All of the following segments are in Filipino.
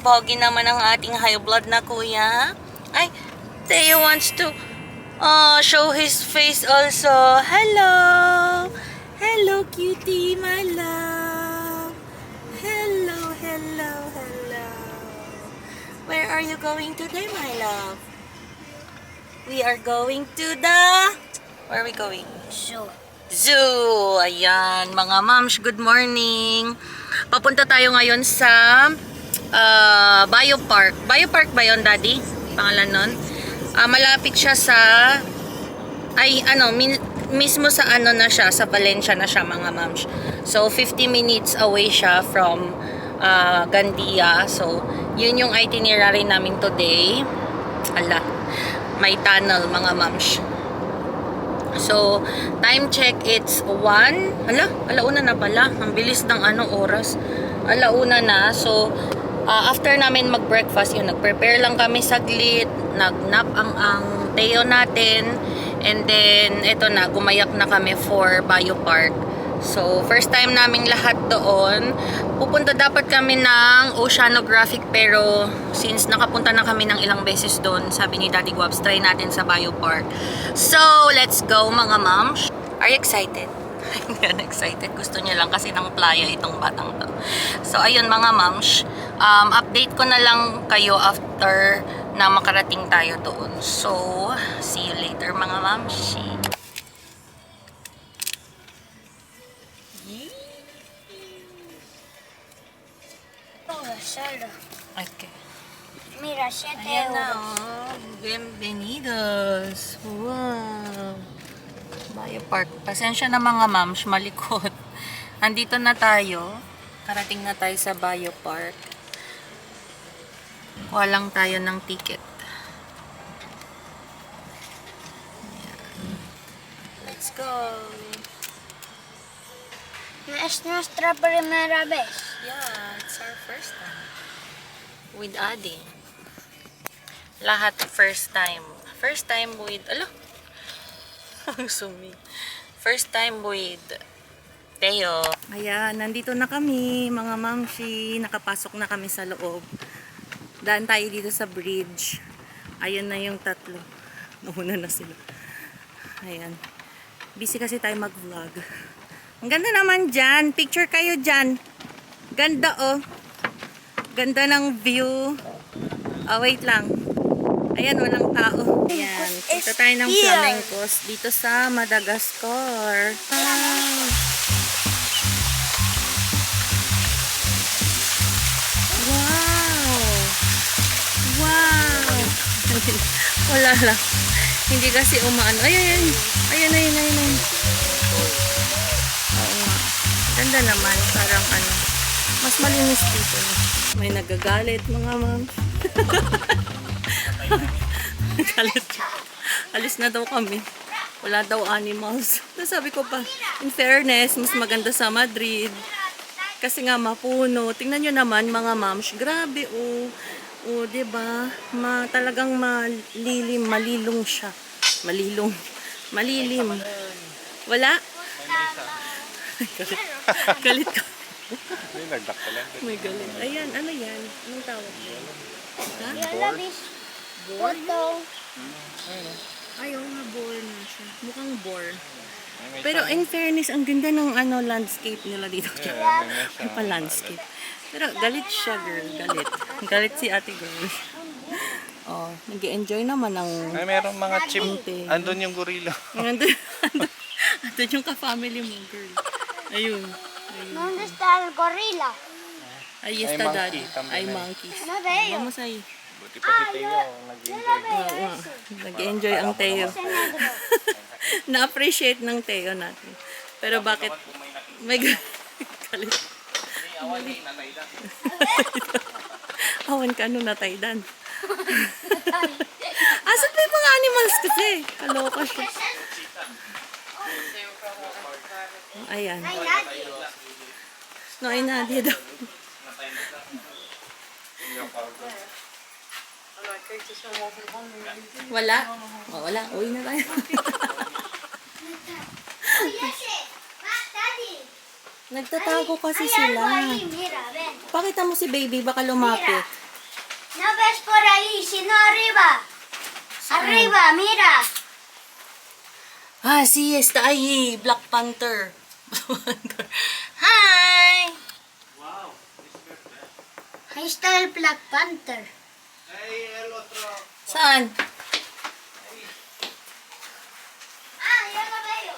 Pogi naman ang ating high blood na kuya. Ay, Theo wants to show his face also. Hello! Hello, cutie, my love. Hello, hello, hello. Where are you going today, my love? We are going to the... Where are we going? Zoo. Zoo! Ayan, mga moms, good morning. Papunta tayo ngayon sa Biopark. Biopark ba yun, Daddy? Pangalan nun? Malapit siya sa... mismo sa na siya, sa Valencia na siya, mga moms. So, 50 minutes away siya from Gandia. So, yun yung itinerary namin today. Ala, may tunnel, mga moms. So, time check, it's 1. Alauna na pala. Ang bilis ng oras. Alauna na. So, after namin mag-breakfast, yun, nag-prepare lang kami saglit. Nag-nap ang Theo natin. And then, eto na, gumayak na kami for Biopark. So, first time naming lahat doon. Pupunta dapat kami ng oceanographic, pero since nakapunta na kami ng ilang beses doon, sabi ni Daddy Guabs, try natin sa Biopark. So, let's go mga moms. Are you excited? Hindi yan excited. Gusto niya lang kasi ng playa itong batang to. So, ayun mga moms. Update ko na lang kayo after na makarating tayo doon. So, see you later mga moms. Okay. Mira, 7 Ayan na, euros. Bienvenidos. Wow. Biopark. Pasensya na mga moms, malikot. Andito na tayo. Karating na tayo sa Biopark. Kuha lang tayo ng ticket. Ayan. Let's go. Es nuestra primera vez. Yeah, it's our first time. With Adi. Lahat first time. First time with... Sumi. First time with Theo. Ayan, nandito na kami, mga mamshi. Nakapasok na kami sa loob. Daan tayo dito sa bridge. Ayan na yung tatlo. Nauna na sila. Ayan. Busy kasi tayo mag-vlog. Ang ganda naman dyan. Picture kayo dyan. Ganda oh. Ganda ng view. Wait lang. Ayan, walang tao. Ayan. Punta tayo ng flamencos dito sa Madagascar. Wow! Wow! Wala lang. Hindi kasi umaano. Ayun. Ayun. Oo nga. Ganda naman. Parang mas malinis dito. May nagagalit mga ma'am. Galit. Alis na daw kami. Wala daw animals. Nasabi ko pa, in fairness, mas maganda sa Madrid. Kasi nga mapuno. Tingnan nyo naman mga moms. Grabe oh. Oh, diba? Talagang malilong siya. Malilim. Wala? Galit ka. May galit. Ayan, ano yan? Anong tawag yan? Ha? Photo. Ayaw nga, bore na siya. Mukhang bore. Pero in fairness, ang ganda ng landscape nila dito. Ano pa landscape? Pero galit siya, girl. Galit si ate girl. Oh, nag-enjoy naman ng... Ay, merong mga chimp. Andun yung gorilla. Andun yung ka-family mo, girl. Ayun. ¿Dónde está el gorila? Ahí está daddy. Ay, monkeys. No veo. Vamos ahí. Buti pa si Theo, nag-enjoy. Nag-enjoy ang Theo. Na-appreciate ng Theo natin. Pero bakit may galit? Awan ka nataydan. Asan ba yung mga animals kasi? Kaloka siya. Ayan. No, ay Nadia daw. Wala? Oh, wala. Uwi na tayo. Nagtatago kasi sila. Pakita mo si baby, baka lumapit. ves por ahí, sino arriba. Arriba, mira. Ah, sí, está ahí. Black Panther. Hi! Ahí está el Black Panther. Saan? Ah, yo lo veo.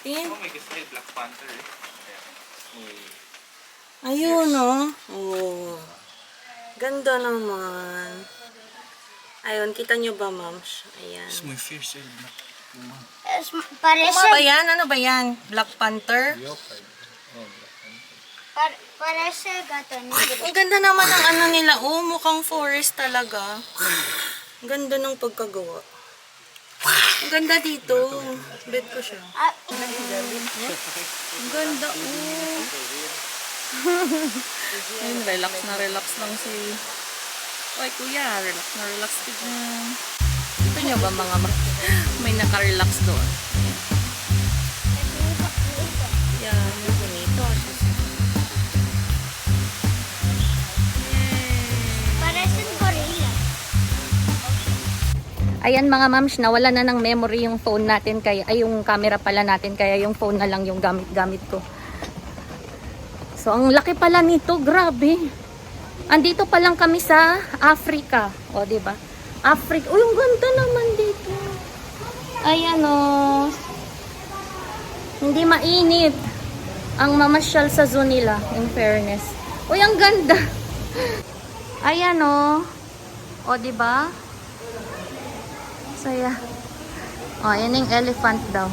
Tingin. Oh, may gusto yung Black Panther eh. Ayun, oh. Oh. Ganda naman. Ayun, kita nyo ba, mams? Ayan. May fierce eh. Black. Parece, Ano ba yan? Ano ba yan? Black Panther? parece gato negro. Ang ganda naman ng ano nila. Oh, mukhang forest talaga. Ang ganda ng pagkagawa. Ang ganda dito. Bet ko siya. Ah, Ang ganda, oh. Ayun, relax lang si... Oy, kuya, relax ka dyan. Ito nyo ba mga may naka-relax doon? Yan, yung bonito. parecen gorila. Ayan mga mams, nawala na ng memory yung phone natin, kaya, ay yung camera pala natin, kaya yung phone na lang yung gamit ko. So, ang laki pala nito, grabe. Andito pa lang kami sa Africa. O, diba? Africa. Uy, ang ganda naman dito. Ayan o. Hindi mainit ang mamasyal sa zoo nila, in fairness. Uy, ang ganda. Ayan o. O, diba? Saya. O, ayan yung elephant daw.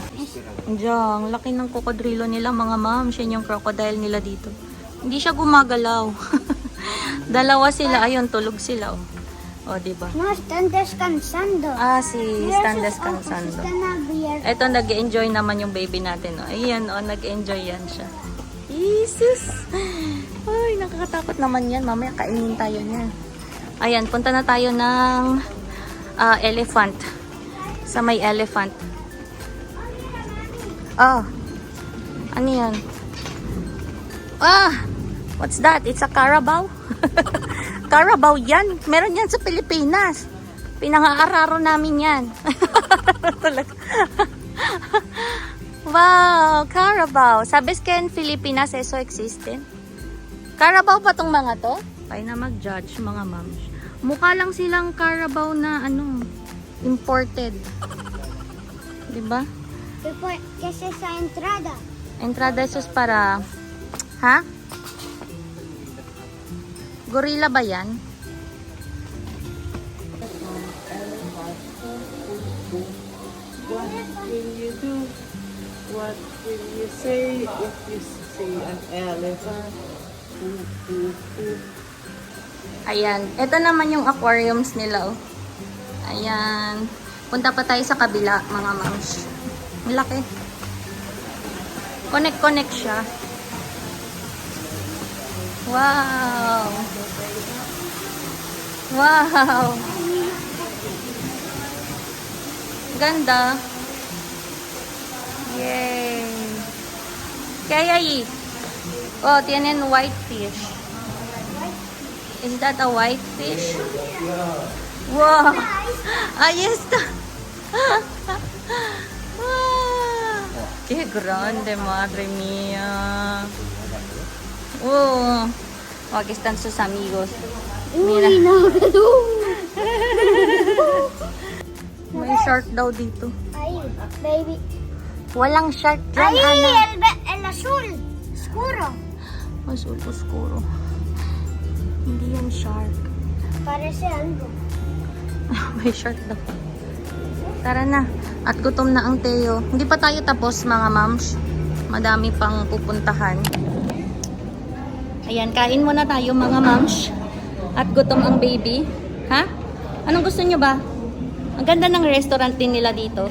Diyan, laki ng kokodrilo nila mga ma'am. Siya yung crocodile nila dito. Hindi siya gumagalaw. Dalawa sila. Ayun, tulog sila. O, diba? No, están descansando. Ah, si Stan Mira sus ojos, descansando. están abiertos. Eto, nag-enjoy naman yung baby natin. O. Ayan, o, nag-enjoy yan siya. Jesus! Ay, nakakatakot naman yan. Mamaya kainin tayo niyan. Ayan, punta na tayo ng elephant. Sa may elephant. Oh. Ano yan? Ah! What's that? It's a Carabao? Carabao yan. Meron yan sa Pilipinas. Pinangaararo namin yan. Talaga. Wow! Carabao. Sabes ka in Pilipinas, eso existen? Carabao ba tong mga to? Tayo na mag-judge mga moms. Mukha lang silang Carabao na ano, imported. Diba? ¿Qué es esa entrada? Entrada esos para... Ha? Gorilla ba yan? What will you do? What will you say if you see an elephant? Ayan. Ito naman yung aquariums nila. Oh. Ayan. Punta pa tayo sa kabila, mga moms. Malaki. Connect siya. Wow! Wow! Ganda. Yay! Kaya oh, tienen white fish. Is that a white fish? Wow! Ahí está. Qué grande, madre mía. Oh, aquí están sus amigos. Mira. May shark daw dito. Ahí, baby. Walang shark dyan, Ahí, Ana. el azul, oscuro. Azul oscuro. Hindi yan shark. Parece algo. May shark daw. Tara na. At gutom na ang Teo. Hindi pa tayo tapos mga moms. Madami pang pupuntahan. Ayan, kain muna tayo mga moms. At gutom ang baby. Ha? Anong gusto nyo ba? Ang ganda ng restaurant din nila dito.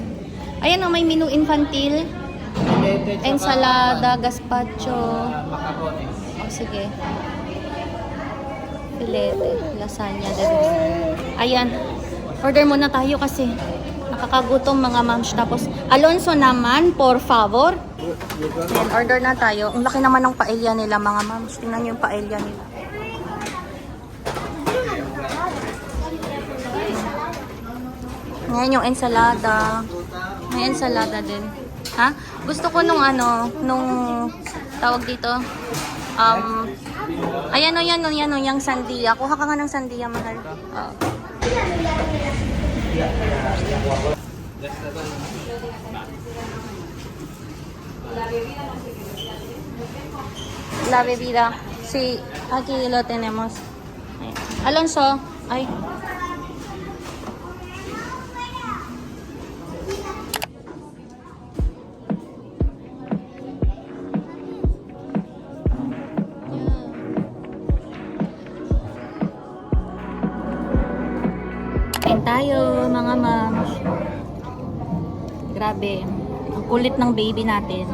Ayan o, may menu infantil. Ensalada, gazpacho. O, sige. Filete, lasagna. Ayan. Order muna tayo kasi nakakagutom mga moms. Tapos, Alonso naman, por favor. Ayan, order na tayo. Ang laki naman ng paella nila mga moms. Tingnan nyo yung paella nila. Ngayon yung ensalada. May ensalada din. Ha? Gusto ko nung tawag dito. Ayan o, yung sandia. Kuha ka nga ng sandia, mahal. Oo. La bebida. Sí, aquí lo tenemos. Alonso, ay. Kain tayo, mga mams. Grabe. Ang kulit ng baby natin.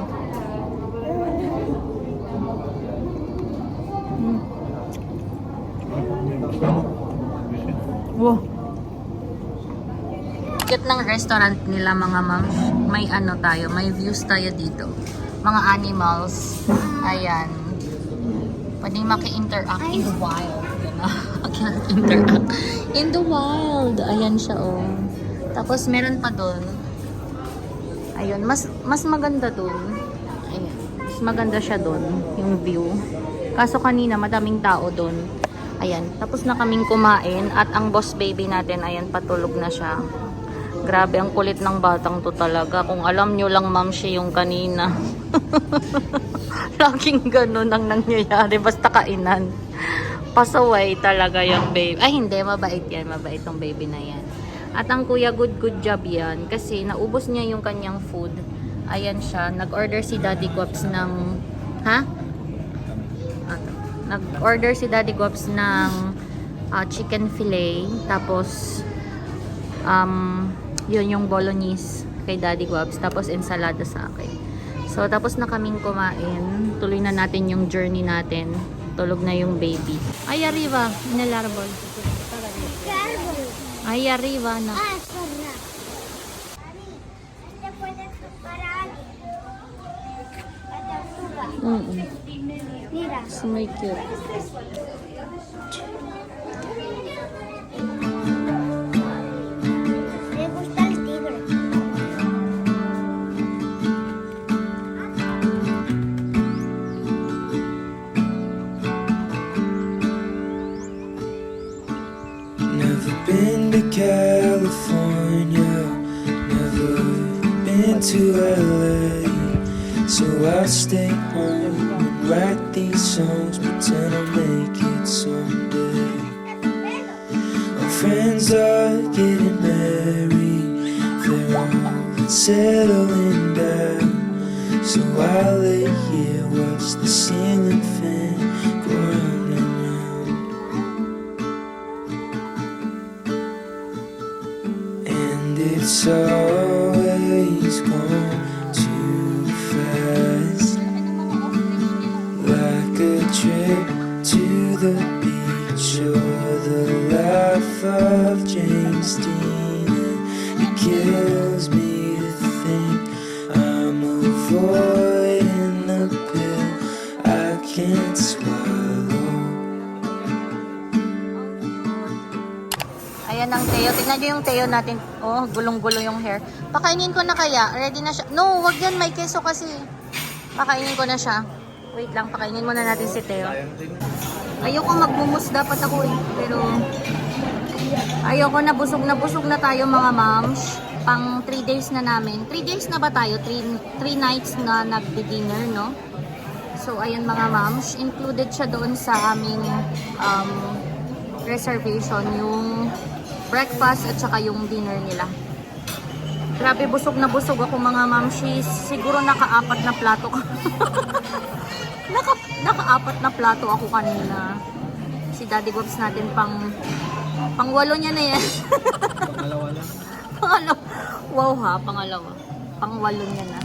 Wow. Cute ng restaurant nila, mga mams. May tayo, may views tayo dito. Mga animals. Ayan. Pwedeng maki-interact in the wild. Interact in the wild. Ayan siya, oh. Tapos meron pa doon. Ayun, mas maganda doon. Ayan. Mas maganda siya doon, yung view. Kaso kanina madaming tao doon. Ayan, tapos na kaming kumain at ang boss baby natin, ayan, patulog na siya. Grabe, ang kulit ng batang to talaga. Kung alam nyo lang, ma'am, siya yung kanina. Laging ganun ang nangyayari, basta kainan. Pasaway talaga yung baby. Ay, hindi, mabait yan. Mabait tong baby na yan. At ang kuya, good job yan. Kasi naubos niya yung kanyang food. Ayan siya, nag-order si Daddy Guaps ng... Ha? Nag-order si Daddy Guaps ng chicken fillet. Tapos, yun yung bolognese kay Daddy Guaps. Tapos, ensalada sa akin. So, tapos na kaming kumain. Tuloy na natin yung journey natin. Tulog na yung baby. Ay, arriba. En el árbol. Ay, arriba na. Ah, sorry. Este puede preparar la tortuga. Mira. It's muy cute. Le gusta el tigre. Never been to California, never been to LA, so I'll stay home and write these songs, pretend I'll make it someday. My friends are getting married, they're all settling down, so I lay here, watch the ceiling fan go round and round. And it's always gone too fast, like a trip to the beach or the life of James Dean. And it kills me to think I'm avoiding the pill I can't swallow. Ayan ang Teo. Tignan nyo yung Teo natin. Oh, gulong-gulo yung hair. Pakainin ko na kaya. Ready na siya. No, wag yan. May keso kasi. Pakainin ko na siya. Wait lang, pakainin muna natin si Teo. Ayoko magmumus dapat ako eh. Pero ayoko na, busog na tayo mga moms. Pang 3 days na namin. 3 days na ba tayo? 3 nights na nagdi-dinner, no? So, ayan mga moms. Included siya doon sa aming reservation. Yung breakfast at saka yung dinner nila. Grabe, busog na busog ako mga mamshi. Siguro naka-4 na plato ko. Naka-4 na plato ako kanina. Si Daddy Guaps natin pang 8 niya na yan. Pangalawa lang. Pangalawa. Wow ha, pangalawa. Pang 8 niya na.